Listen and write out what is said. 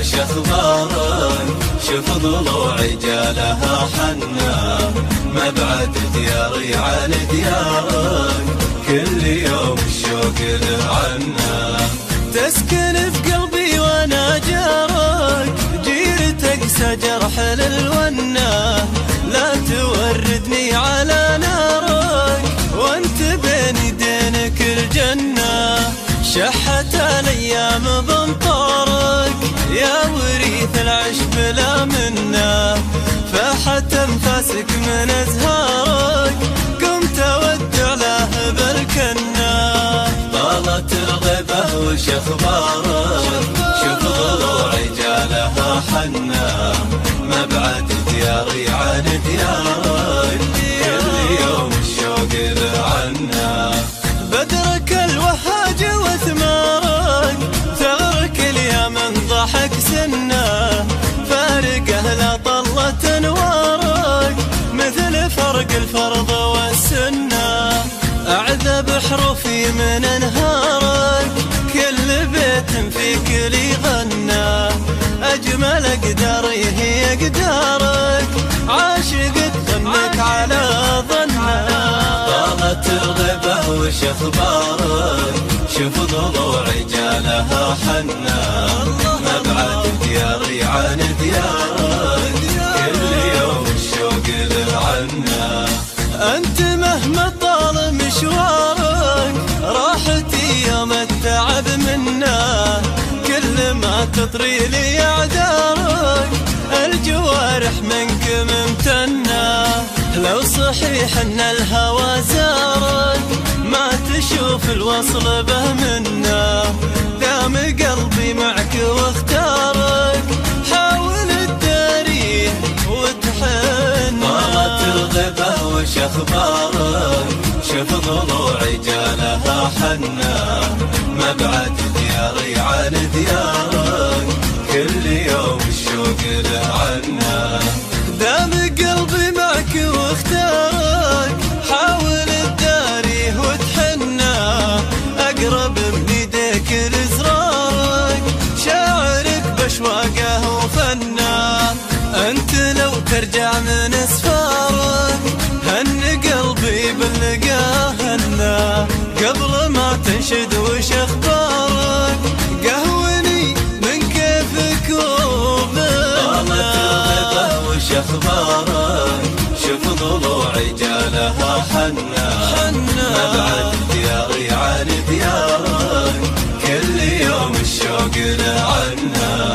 وش اخبارك؟ شوف ضلوعي جالها حنا، مبعد دياري عن ديارك، كل يوم الشوق لعنا. تسكن في قلبي وانا جارك، جيرتك سجرح للونة، لا توردني على نارك، وانت بين يدينك الجنة. شحت الايام بمطارك، يا وريث العش بلا منه، فاحت انفاسك من ازهارك، قمت اودع له بالكنه. طالت الغيبه وش اخبارك؟ شوف ضلوعي جالها حنا، مبعد دياري عن ديارك، كل يوم الشوق لعنا. بدرك الوهاج وثمارك، ثغرك اليمن ضحك سنه، فارقه لا طلت انوارك، مثل فرق الفرض والسنه. اعذب حروفي من انهارك، كل بيت فيك لي غنى، اجمل اقداري هي اقدارك، عاشقت ظنك على ظنه. طالت الغيبه وش اخبارك؟ شوف ضلوعي جالها حنا، مبعد دياري عن ديارك، كل يوم الشوق لعنا. انت مهما طال مشوارك، راحتي يوم التعب منا، كل ما تطري لي اعذارك، الجوارح منك ممتنه. لو صحيح ان الهوى زارك، ما تشوف الوصل به منا، دام قلبي معك واختارك، حاول تداريه وتحن. طالت الغيبه وش اخبارك؟ شوف ضلوعي جالها حنا، مبعد دياري عن ديارك، كل يوم الشوق لعنا. دام قلبي معك واختارك، حاول تداريه وتحنى، اقرب من يديك لزرارك، شاعرك باشواقه وفنه. انت لو ترجع من اسفارك، هن قلبي باللقاه هنا، قبل ما تنشد وش اخبارك، قهوني من كيفك وبنا. وش اخبارك؟ شوف ضلوعي جالها حنا، مبعد دياري عن ديارك، كل يوم الشوق لعنا.